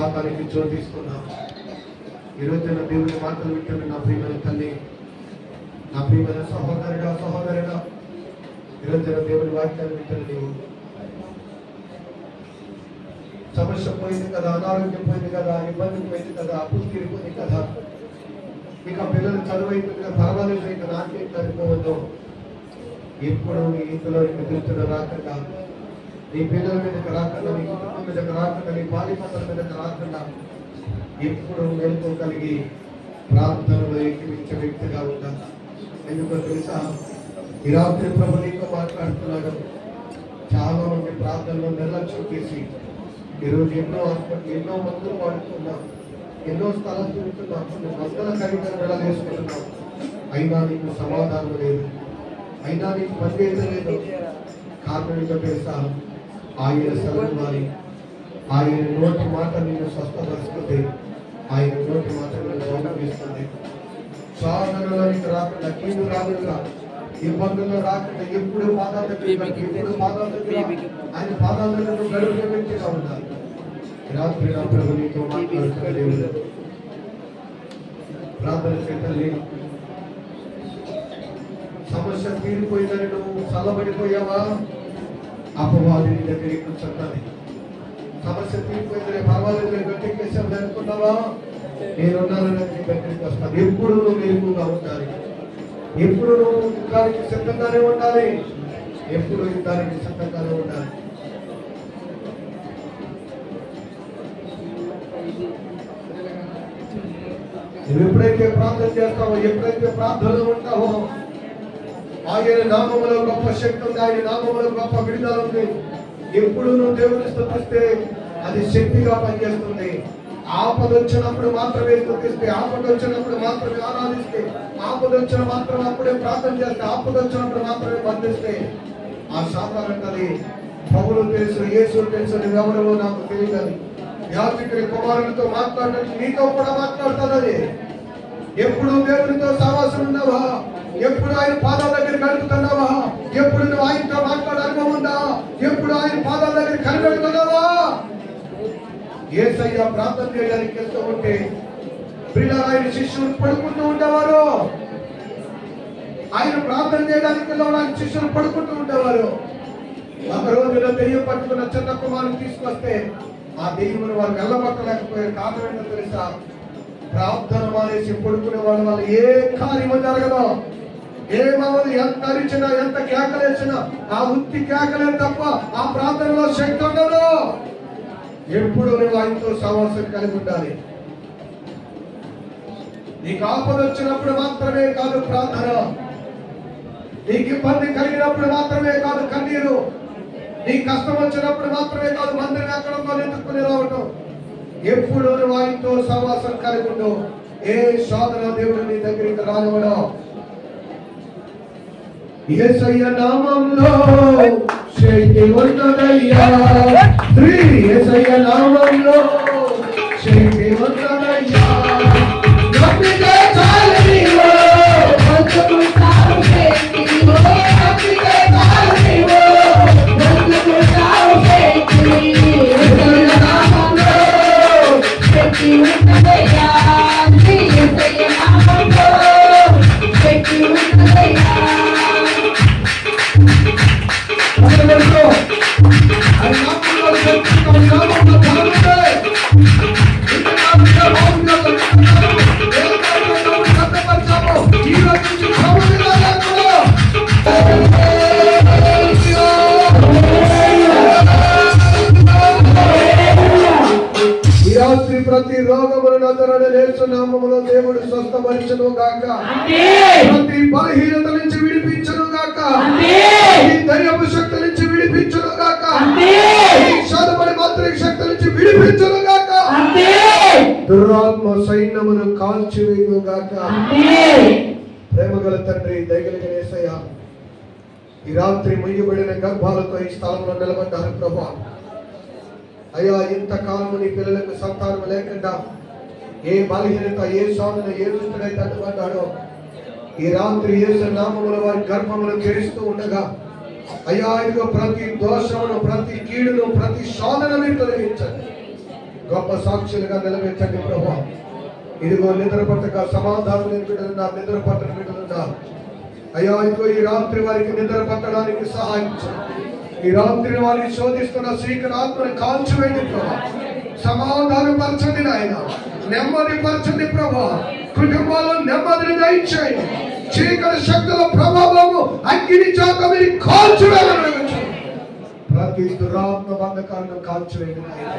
సాతానికి చోటు తీసుకున్నాం. ఈరోజు దేవుని మాటలు వింటున్న నా ప్రియమైన తల్లి, నా ప్రియమైన సహోదరుడా, ఈరోజు దేవుని వాక్యాలు వింటున్న నీవు సమస్య పోయింది కదా, అనారోగ్యం పోయింది కదా, ఇబ్బంది పోయింది కదా, అప్పులు తీరిపోయింది కదా, ఇక పిల్లలు చదువు అయిపోయింది కదా, పర్వాలేదు ఇక నాకేం చదువుకోవద్దు. ఎప్పుడు నీ ఇంట్లో ఎదురుతున్న రాకుండా, నీ పిల్లల మీదకి రాకుండా, నీ కుటుంబం మీదకి రాకుండా, నీ బాలిపత్రుల మీదకి రాకుండా ఎప్పుడు మేల్కోగలిగి ప్రార్థనలో ఏకీవించే వ్యక్తిగా ఉండాలి. ఎందుకో తెలుసా, ఈ రాత్రి ప్రభు నీతో మాట్లాడుతున్నాడు. చాలా మంది ప్రార్థనలో నిర్లక్ష్యం చేసి ఈరోజు ఎన్నో మందులు వాడుతున్నాం, ఎన్నో స్థలాలు తిరుగుతున్నాం, మందుల ఖరీదాలు వేసుకుంటున్నాం. అయినా నీకు సమాధానం లేదు, అయినా నీకు పని లేదు. కారణం ఏంటో తెలుసా, ఆయన సలహాలి, ఆయన నోటి మాట నిన్ను స్వస్థపరుస్తుంది, ఆయన నోటి మాట నిన్ను గౌరవిస్తుంది. సాధనలో నీకు రాకుండా, కీడు రాకుండా, ఇబ్బందుల్లో రాకుండా, ఎప్పుడు పాదాల దగ్గర ఆయన పాదాల దగ్గర గడుపునే వ్యక్తిగా ఉండాలి. రాత్రి నా ప్రభు నీతో మాట్లాడుతున్న దేవుడు, ప్రార్థన చేయాలి. సమస్య తీరిపోయిందని నువ్వు చల్లబడిపోయావా? అపవాది నీ దగ్గర కూర్చుంటాను. సమస్య తీరిపోయిందని పర్వాలేదు గట్టెక్కేసాను అనుకున్నావా? నేనున్నానని నీ దగ్గరికి వస్తాను. ఎప్పుడు నువ్వు మెరుగుగా ఉండాలి, ఎప్పుడు నువ్వు యుద్ధానికి సిద్ధంగానే ఉండాలి, ఎప్పుడు యుద్ధానికి సిద్ధంగానే ఉండాలి. నువ్వు ఎప్పుడైతే ప్రార్థన చేస్తావో, ఎప్పుడైతే ప్రార్థనలో ఉంటావో, ఆయన నామములో గొప్ప శక్తి ఉంది, ఆయన నామములో గొప్ప విడుదల ఉంది. ఎప్పుడు నువ్వు దేవుని స్తుతిస్తే అది శక్తిగా పనిచేస్తుంది. ఆపద వచ్చినప్పుడు మాత్రమే స్తుతిస్తే, ఆపద వచ్చినప్పుడు మాత్రమే ఆరాధిస్తే, ఆపద వచ్చిన మాత్రం అప్పుడే ప్రార్థన చేస్తే, ఆపద వచ్చినప్పుడు మాత్రమే బంధిస్తే ఆ సాధారణది పౌలు తెలుసు, యేసు తెలుసు, నువ్వెవరో నాకు తెలియదని యాజకుడి కుమారునితో మాట్లాడడానికి నీతో కూడా మాట్లాడుతున్నది. ఎప్పుడు దేవునితో సహవాసం ఉన్నావా? ఎప్పుడు ఆయన పాదాల దగ్గర గడుపుతున్నావా? ఎప్పుడు నువ్వు ఆయనతో మాట్లాడాలని ఉందా? ఎప్పుడు ఆయన పాదాల దగ్గర కనిపెడుతున్నావా? యేసయ్య ప్రార్థన చేయడానికి వెళ్తూ ఉంటే ప్రియులారా, ఆయన శిష్యులు పడుకుంటూ ఉండేవారు. ఆయన ప్రార్థన చేయడానికి వెళ్ళిన ఆయన శిష్యులు పడుకుంటూ ఉండేవారు. ఒక రోజున దెయ్యం పట్టుకున్న చిన్న కుమారుని తీసుకొస్తే ఆ దెయ్యమును వారు వెళ్ళబట్టలేకపోయారు. కారణం ఏంటో తెలుసా? ప్రార్థన మానేసి పడుకునే వాళ్ళ వల్ల ఏ కార్యము జరగదు. ఏమవదు, ఎంత అరిచినా, ఎంత కేకలేసినా ఆ ఉత్తి కేకలే తప్ప ఆ ప్రార్థనలో శక్తి ఉండదు. ఎప్పుడు నువ్వు ఆయనతో సహవాసం కలిగి ఉండాలి. నీకు ఆపద వచ్చినప్పుడు మాత్రమే కాదు ప్రార్థన, నీకు ఇబ్బంది కలిగినప్పుడు మాత్రమే కాదు కన్నీరు, నీకు కష్టం వచ్చినప్పుడు మాత్రమే కాదు మందిరం ఎక్కడంతో ఎత్తుకుని రావటం. ఎప్పుడు నువ్వు ఆయనతో సహవాసం కలిగి ఉండు, ఏ శోధన దేవుడు నీ దగ్గరికి రానివ్వడం. యేసయ్య నామములో శక్తి ఉన్నదయ్యా, శ్రీ యేసయ్య నామములో శక్తి ఉన్నదయ్యా. నమ్మితే చాలు నీవు, పంచుకుంటావు శక్తిని, నమ్మితే చాలు నీవు, పంచుకుంటావు శక్తిని. యేసయ్య నామములో శక్తి ఉన్నదయ్యా, శ్రీ యేసయ్య నామములో శక్తి ఉన్నదయ్యా. ప్రతి రోగమును నజరేయుడైన యేసు నామములో దేవుడు స్వస్థపరచును గాక, ప్రతి బలహీనత నుంచి విడిపించును గాక, ఈ దయ్యపు శక్తి నుంచి విడిపించును గాక, ఈ శాదపడి మాత్రిక శక్తి నుంచి విడిపించును గాక, దురాత్మ సైన్యమును కాల్చివేయును గాక. ప్రేమగల తండ్రి, దయగలిగిన యేసయ్య, ఈ రాత్రి ముయ్యబడిన గర్భాలతో ఈ స్థలంలో నిలబడ్డారు ప్రభా. అయ్యా, ఇంతకాలము నీ పిల్లలకు సంతానం లేకుండా ఏ బలహీనత, ఏ శోధన, ఏ దుష్టుడైతే అడ్డుపడ్డాడో ఈ రాత్రి యేసు నామములో వారి గర్భములు తెరుస్తూ ఉండగా అయ్యా, ఇదిగో ప్రతి దోషమును, ప్రతి కీడును, ప్రతి శోధన మీరు తొలగించండి. గొప్ప సాక్షులుగా నిలబెట్టండి ప్రభా. ఇదిగో నిద్ర పట్టక సమాధానం లేని బిడ్డలున్నా, నిద్ర పట్టని బిడ్డలున్నా అయ్యా, ఇదిగో ఈ రాత్రి వారికి నిద్ర పట్టడానికి సహాయించండి. ఈ రాత్రి వారిని శోధిస్తున్న శ్రీకరాత్మని కాల్చివేయండి ప్రభా. సమాధానం పరచండి నాయన, నెమ్మది పరచండి ప్రభా. కుటుంబాల్లో నెమ్మదిని దయచేయండి. చీకటి శక్తుల ప్రభావము అగ్ని చేత మీరు కాల్చివేయాలని ప్రతి దురాత్మ బంధకాలను కాల్చివేయండి నాయన.